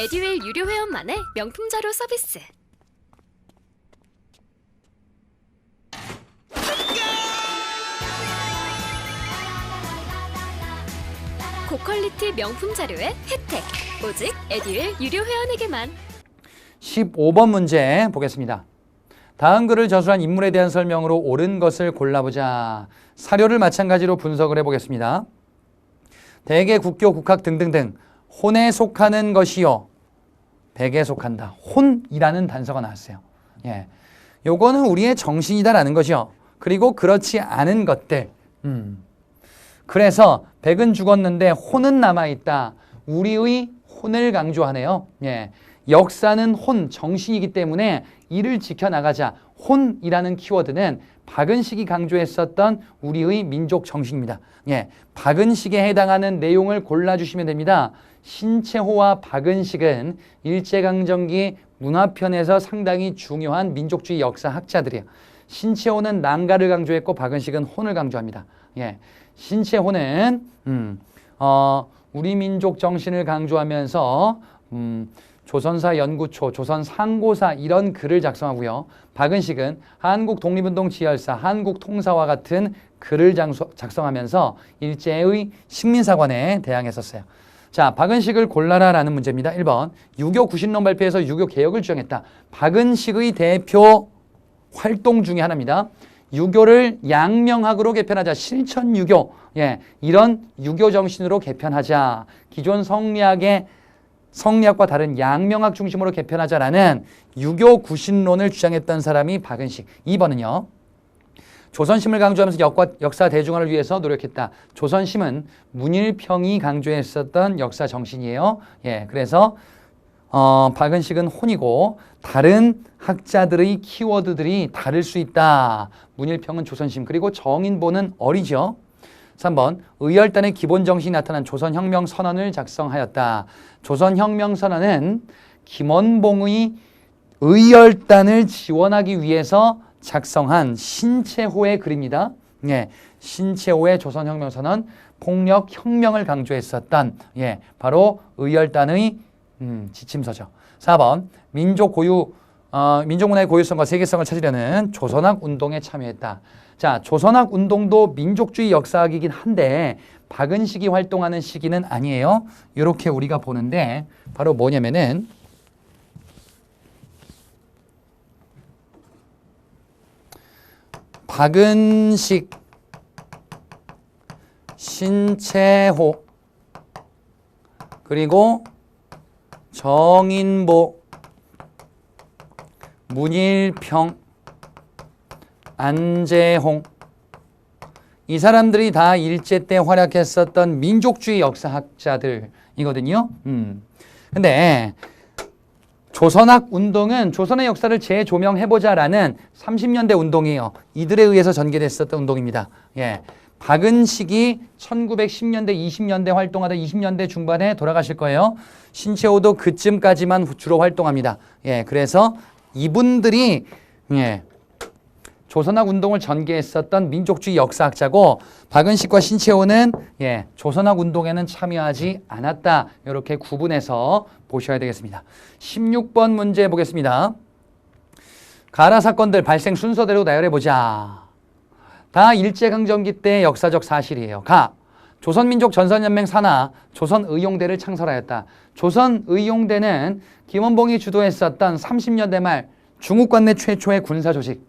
에듀윌 유료 회원만의 명품 자료 서비스. 고퀄리티 명품 자료의 혜택. 오직 에듀윌 유료 회원에게만. 15번 문제 보겠습니다. 다음 글을 저술한 인물에 대한 설명으로 옳은 것을 골라보자. 사료를 마찬가지로 분석을 해보겠습니다. 대개, 국교, 국학 등등등 혼에 속하는 것이요. 백에 속한다. 혼이라는 단서가 나왔어요. 예, 요거는 우리의 정신이다라는 것이요. 그리고 그렇지 않은 것들. 그래서 백은 죽었는데 혼은 남아있다. 우리의 혼을 강조하네요. 예, 역사는 혼, 정신이기 때문에 이를 지켜나가자. 혼이라는 키워드는 박은식이 강조했었던 우리의 민족 정신입니다. 예, 박은식에 해당하는 내용을 골라주시면 됩니다. 신채호와 박은식은 일제강점기 문화편에서 상당히 중요한 민족주의 역사학자들이에요. 신채호는 낭가를 강조했고 박은식은 혼을 강조합니다. 예, 신채호는 우리 민족 정신을 강조하면서 조선사 연구초, 조선 상고사 이런 글을 작성하고요. 박은식은 한국 독립운동 지열사, 한국 통사와 같은 글을 작성하면서 일제의 식민사관에 대항했었어요. 자, 박은식을 골라라라는 문제입니다. 1번, 유교 구신론 발표에서 유교 개혁을 주장했다. 박은식의 대표 활동 중에 하나입니다. 유교를 양명학으로 개편하자. 실천유교. 예, 이런 유교 정신으로 개편하자. 기존 성리학과 다른 양명학 중심으로 개편하자라는 유교 구신론을 주장했던 사람이 박은식. 2번은요. 조선심을 강조하면서 역사 대중화를 위해서 노력했다. 조선심은 문일평이 강조했었던 역사 정신이에요. 예, 그래서 박은식은 혼이고 다른 학자들의 키워드들이 다를 수 있다. 문일평은 조선심, 그리고 정인보는 어리죠. 3번, 의열단의 기본 정신이 나타난 조선혁명선언을 작성하였다. 조선혁명선언은 김원봉의 의열단을 지원하기 위해서 작성한 신채호의 글입니다. 예, 신채호의 조선혁명선언, 폭력혁명을 강조했었던 바로 의열단의 지침서죠. 4번, 민족문화의 고유성과 세계성을 찾으려는 조선학 운동에 참여했다. 자, 조선학 운동도 민족주의 역사학이긴 한데 박은식이 활동하는 시기는 아니에요. 이렇게 우리가 보는데 바로 뭐냐면은 박은식, 신채호, 그리고 정인보, 문일평, 안재홍, 이 사람들이 다 일제 때 활약했었던 민족주의 역사학자들이거든요. 근데 조선학 운동은 조선의 역사를 재조명해보자라는 30년대 운동이에요. 이들에 의해서 전개됐었던 운동입니다. 예, 박은식이 1910년대, 20년대 활동하다 20년대 중반에 돌아가실 거예요. 신채호도 그쯤까지만 주로 활동합니다. 예, 그래서 이분들이 조선학 운동을 전개했었던 민족주의 역사학자고 박은식과 신채호는 조선학 운동에는 참여하지 않았다. 이렇게 구분해서 보셔야 되겠습니다. 16번 문제 보겠습니다. 가라 사건들 발생 순서대로 나열해보자. 다 일제강점기 때 역사적 사실이에요. 가. 조선민족 전선연맹 산하 조선의용대를 창설하였다. 조선의용대는 김원봉이 주도했었던 30년대 말 중국 관내 최초의 군사조직.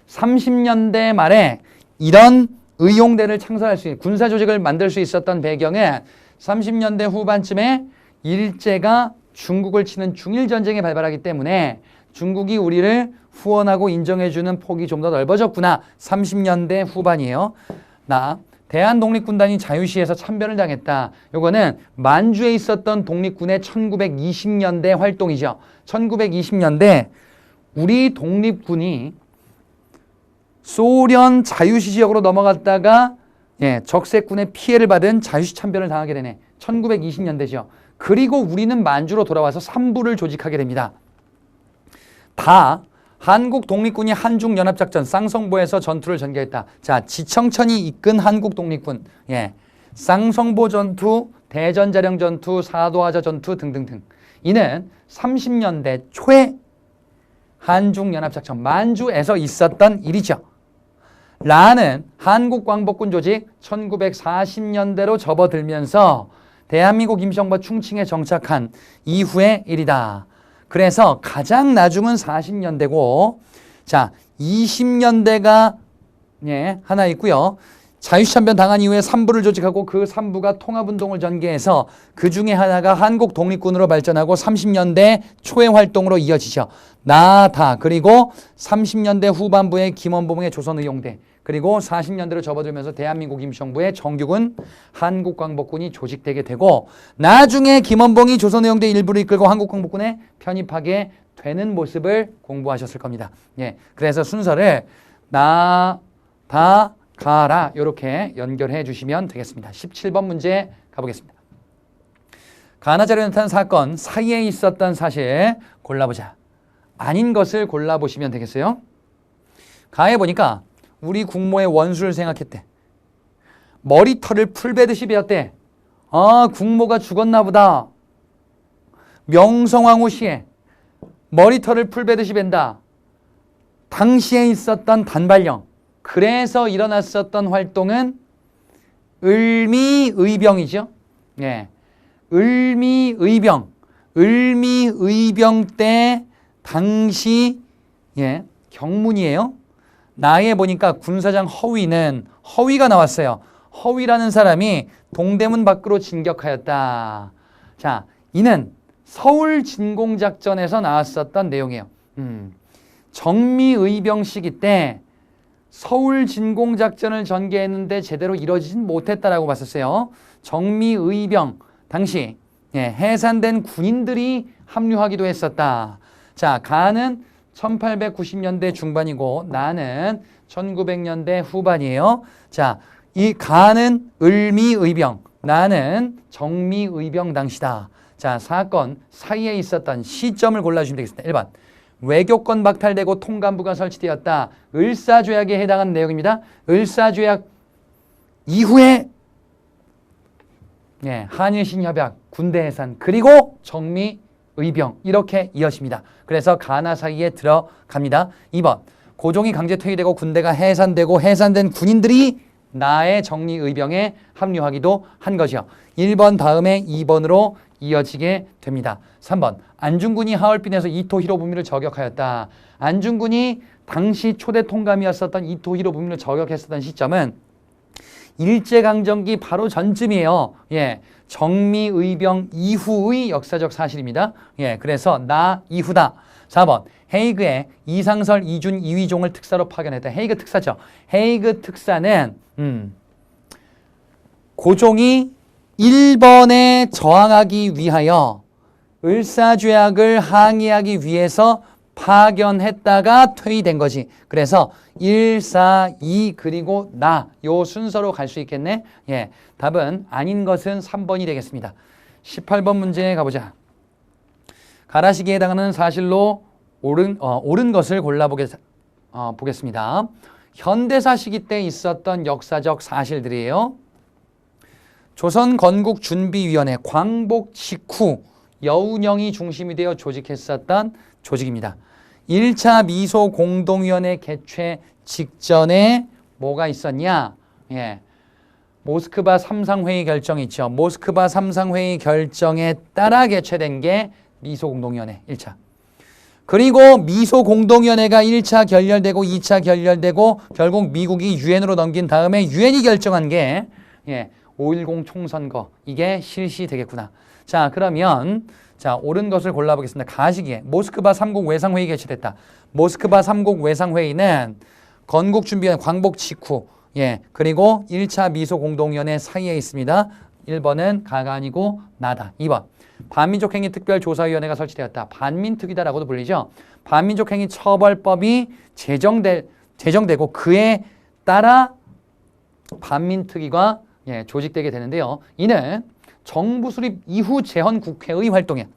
30년대 말에 이런 의용대를 창설할 수 있는 군사조직을 만들 수 있었던 배경은 30년대 후반쯤에 일제가 중국을 치는 중일전쟁에 발발하기 때문에 중국이 우리를 후원하고 인정해주는 폭이 좀 더 넓어졌구나. 30년대 후반이에요. 대한독립군단이 자유시에서 참변을 당했다. 요거는 만주에 있었던 독립군의 1920년대 활동이죠. 1920년대 우리 독립군이 소련 자유시 지역으로 넘어갔다가 적세군의 피해를 받은 자유시 참변을 당하게 되네. 1920년대죠. 그리고 우리는 만주로 돌아와서 3부를 조직하게 됩니다. 다 한국 독립군이 한중연합작전 쌍성보에서 전투를 전개했다. 자, 지청천이 이끈 한국 독립군, 쌍성보 전투, 대전자령 전투, 사도하자 전투 등등등. 이는 30년대 초에 한중연합작전 만주에서 있었던 일이죠. 라는 한국광복군 조직 1940년대로 접어들면서 대한민국 임시정부가 충칭에 정착한 이후의 일이다. 그래서 가장 나중은 40년대고, 자, 20년대가 하나 있고요. 자유시참변 당한 이후에 3부를 조직하고 그 3부가 통합운동을 전개해서 그 중에 하나가 한국독립군으로 발전하고 30년대 초의 활동으로 이어지죠. 나다. 그리고 30년대 후반부에 김원봉의 조선의용대, 그리고 40년대로 접어들면서 대한민국 임시정부의 정규군 한국광복군이 조직되게 되고, 나중에 김원봉이 조선의용대 일부를 이끌고 한국광복군에 편입하게 되는 모습을 공부하셨을 겁니다. 그래서 순서를 나, 다, 가라 이렇게 연결해 주시면 되겠습니다. 17번 문제 가보겠습니다. 가나자로 연탄 사건 사이에 있었던 사실 골라보자. 아닌 것을 골라보시면 되겠어요. 가에 보니까 우리 국모의 원수를 생각했대. 머리털을 풀베듯이 베었대. 아, 국모가 죽었나 보다. 명성황후 시에 머리털을 풀베듯이 벤다. 당시에 있었던 단발령. 그래서 일어났었던 활동은 을미의병이죠. 을미의병. 을미의병 때 당시 경문이에요. 나에 보니까 군사장 허위는 허위가 나왔어요. 허위라는 사람이 동대문 밖으로 진격하였다. 자, 이는 서울 진공작전에서 나왔었던 내용이에요. 정미의병 시기 때 서울 진공작전을 전개했는데 제대로 이루어지진 못했다라고 봤었어요. 정미의병 당시 해산된 군인들이 합류하기도 했었다. 자, 가는 1890년대 중반이고 나는 1900년대 후반이에요. 자, 이 가는 을미의병, 나는 정미의병 당시다. 자, 사건 사이에 있었던 시점을 골라주시면 되겠습니다. 1번. 외교권 박탈되고 통감부가 설치되었다. 을사조약에 해당하는 내용입니다. 을사조약 이후에 한일신협약, 군대해산, 그리고 정미의병 이렇게 이어집니다. 그래서 가나 사이에 들어갑니다. 2번. 고종이 강제 퇴위되고 군대가 해산되고 해산된 군인들이 나의 정리의병에 합류하기도 한 것이요. 1번 다음에 2번으로 이어지게 됩니다. 3번. 안중근이 하얼빈에서 이토 히로부미를 저격하였다. 안중근이 당시 초대 통감이었었던 이토 히로부미를 저격했었던 시점은 일제강점기 바로 전쯤이에요. 정미의병 이후의 역사적 사실입니다. 그래서 나 이후다. 4번. 헤이그에 이상설, 이준, 이휘종을 특사로 파견했다. 헤이그 특사죠. 헤이그 특사는 고종이 일본에 저항하기 위하여 을사조약을 항의하기 위해서 파견했다가 퇴위된 거지. 그래서 1, 4, 2 그리고 나 요 순서로 갈 수 있겠네. 답은 아닌 것은 3번이 되겠습니다. 18번 문제 가보자. 가라시기에 해당하는 사실로 옳은 것을 보겠습니다. 현대사 시기 때 있었던 역사적 사실들이에요. 조선 건국준비위원회 광복 직후 여운형이 중심이 되어 조직했었던 조직입니다. 1차 미소공동위원회 개최 직전에 뭐가 있었냐? 모스크바 3상회의 결정이 있죠. 모스크바 3상회의 결정에 따라 개최된 게 미소공동위원회 1차. 그리고 미소공동위원회가 1차 결렬되고 2차 결렬되고 결국 미국이 유엔으로 넘긴 다음에 유엔이 결정한 게 5.10 총선거, 이게 실시되겠구나. 자, 그러면 옳은 것을 골라보겠습니다. 가시기에 모스크바 3국 외상회의 개최됐다. 모스크바 3국 외상회의는 건국준비위원회 광복 직후 예, 그리고 1차 미소공동위원회 사이에 있습니다. 1번은 가가 아니고 나다. 2번 반민족행위특별조사위원회가 설치되었다. 반민특위다라고도 불리죠. 반민족행위처벌법이 제정되고 그에 따라 반민특위가 조직되게 되는데요. 이는 정부 수립 이후 재헌 국회의 활동에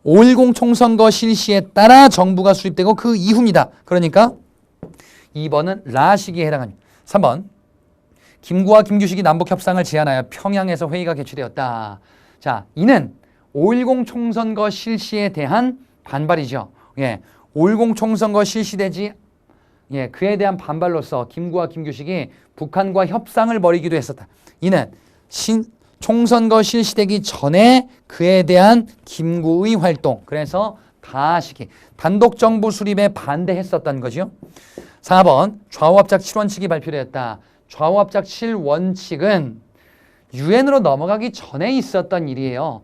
5.10 총선거 실시에 따라 정부가 수립되고 그 이후입니다. 그러니까 2번은 라 시기에 해당합니다. 3번 김구와 김규식이 남북협상을 제안하여 평양에서 회의가 개최되었다. 자, 이는 5.10 총선거 실시에 대한 반발이죠. 5.10 총선거 실시되지 그에 대한 반발로서 김구와 김규식이 북한과 협상을 벌이기도 했었다. 이는 총선거 실시되기 전에 그에 대한 김구의 활동, 그래서 가시기, 단독정부 수립에 반대했었던 거죠. 4번 좌우합작 7원칙이 발표되었다. 좌우합작 7원칙은 유엔으로 넘어가기 전에 있었던 일이에요.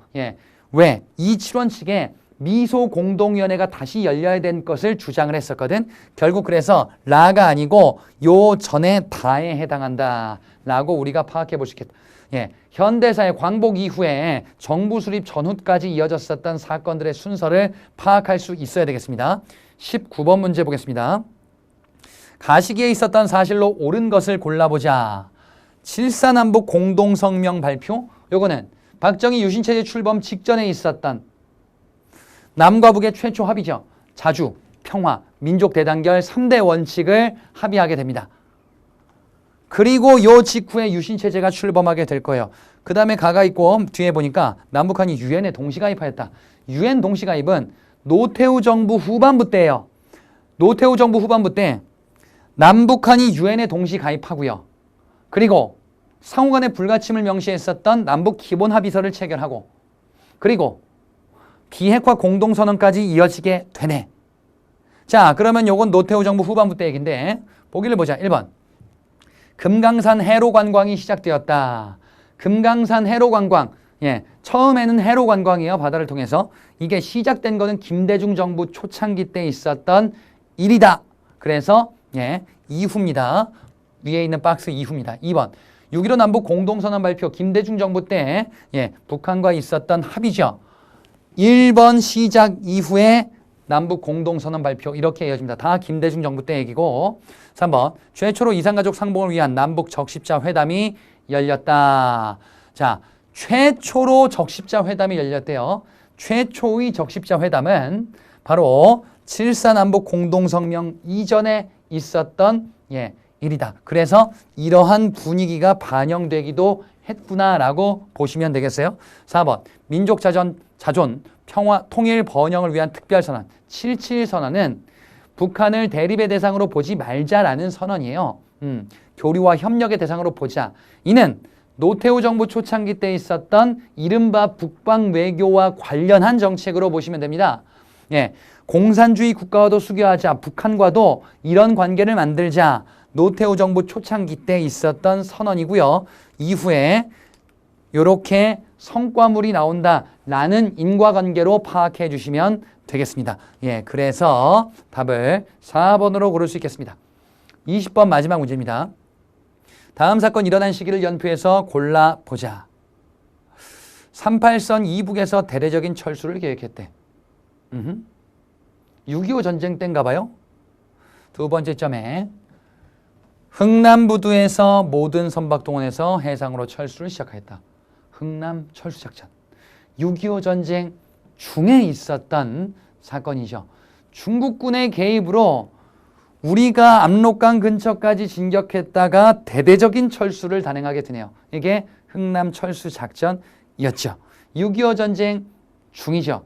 왜? 이 7원칙에 미소공동위원회가 다시 열려야 된 것을 주장을 했었거든. 결국 그래서 라가 아니고 요 전에 다에 해당한다 라고 우리가 파악해 볼 수 있겠다. 현대사의 광복 이후에 정부 수립 전후까지 이어졌었던 사건들의 순서를 파악할 수 있어야 되겠습니다. 19번 문제 보겠습니다. 가시기에 있었던 사실로 옳은 것을 골라보자. 7.4남북 공동성명 발표. 요거는 박정희 유신체제 출범 직전에 있었던 남과 북의 최초 합의죠. 자주, 평화, 민족 대단결 3대 원칙을 합의하게 됩니다. 그리고 요 직후에 유신체제가 출범하게 될 거예요. 그 다음에 가가 있고 뒤에 보니까 남북한이 유엔에 동시가입하였다. 유엔 동시가입은 노태우 정부 후반부 때예요. 노태우 정부 후반부 때 남북한이 유엔에 동시가입하고요. 그리고 상호간의 불가침을 명시했었던 남북 기본합의서를 체결하고 그리고 비핵화 공동선언까지 이어지게 되네. 자, 그러면 요건 노태우 정부 후반부 때 얘기인데 보기를 보자. 1번 금강산 해로관광이 시작되었다. 금강산 해로관광. 처음에는 해로관광이에요. 바다를 통해서. 이게 시작된 거는 김대중 정부 초창기 때 있었던 일이다. 그래서 이후입니다. 위에 있는 박스 이후입니다. 2번 6.15 남북 공동선언 발표 김대중 정부 때 북한과 있었던 합의죠. 1번 시작 이후에 남북 공동선언 발표 이렇게 이어집니다. 다 김대중 정부 때 얘기고 3번 최초로 이산가족 상봉을 위한 남북 적십자 회담이 열렸다. 자, 최초로 적십자 회담이 열렸대요. 최초의 적십자 회담은 바로 7.4 남북 공동성명 이전에 있었던 일이다. 그래서 이러한 분위기가 반영되기도 했구나라고 보시면 되겠어요. 4번 민족 자존, 평화, 통일, 번영을 위한 특별선언 7.7선언은 북한을 대립의 대상으로 보지 말자라는 선언이에요. 교류와 협력의 대상으로 보자. 이는 노태우 정부 초창기 때 있었던 이른바 북방 외교와 관련한 정책으로 보시면 됩니다. 공산주의 국가와도 수교하자, 북한과도 이런 관계를 만들자. 노태우 정부 초창기 때 있었던 선언이고요. 이후에 이렇게 성과물이 나온다라는 인과관계로 파악해 주시면 되겠습니다. 그래서 답을 4번으로 고를 수 있겠습니다. 20번 마지막 문제입니다. 다음 사건 일어난 시기를 연표해서 골라보자. 38선 이북에서 대대적인 철수를 계획했대. 6.25 전쟁 때인가 봐요. 두 번째 점에 흥남부두에서 모든 선박동원에서 해상으로 철수를 시작하였다. 흥남 철수작전. 6.25 전쟁 중에 있었던 사건이죠. 중국군의 개입으로 우리가 압록강 근처까지 진격했다가 대대적인 철수를 단행하게 되네요. 이게 흥남 철수작전이었죠. 6.25 전쟁 중이죠.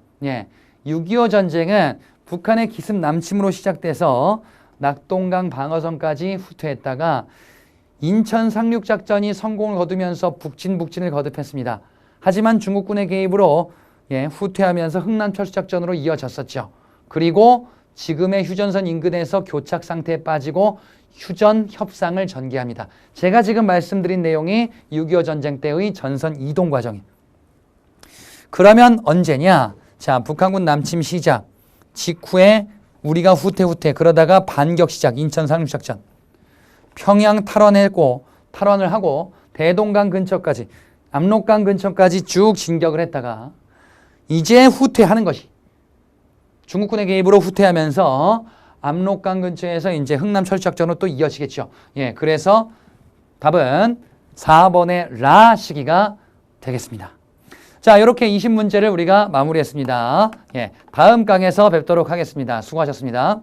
6.25 전쟁은 북한의 기습 남침으로 시작돼서 낙동강 방어선까지 후퇴했다가 인천 상륙작전이 성공을 거두면서 북진을 거듭했습니다. 하지만 중국군의 개입으로 후퇴하면서 흥남 철수작전으로 이어졌었죠. 그리고 지금의 휴전선 인근에서 교착 상태에 빠지고 휴전 협상을 전개합니다. 제가 지금 말씀드린 내용이 6.25 전쟁 때의 전선 이동 과정이에요. 그러면 언제냐? 자, 북한군 남침 시작 직후에 우리가 후퇴 그러다가 반격 시작 인천 상륙작전. 평양 탈환을 하고 대동강 근처까지, 압록강 근처까지 쭉 진격을 했다가 이제 후퇴하는 것이, 중국군의 개입으로 후퇴하면서 압록강 근처에서 이제 흥남 철수작전으로 또 이어지겠죠. 예, 그래서 답은 4번의 라 시기가 되겠습니다. 자, 이렇게 20문제를 우리가 마무리했습니다. 예, 다음 강에서 뵙도록 하겠습니다. 수고하셨습니다.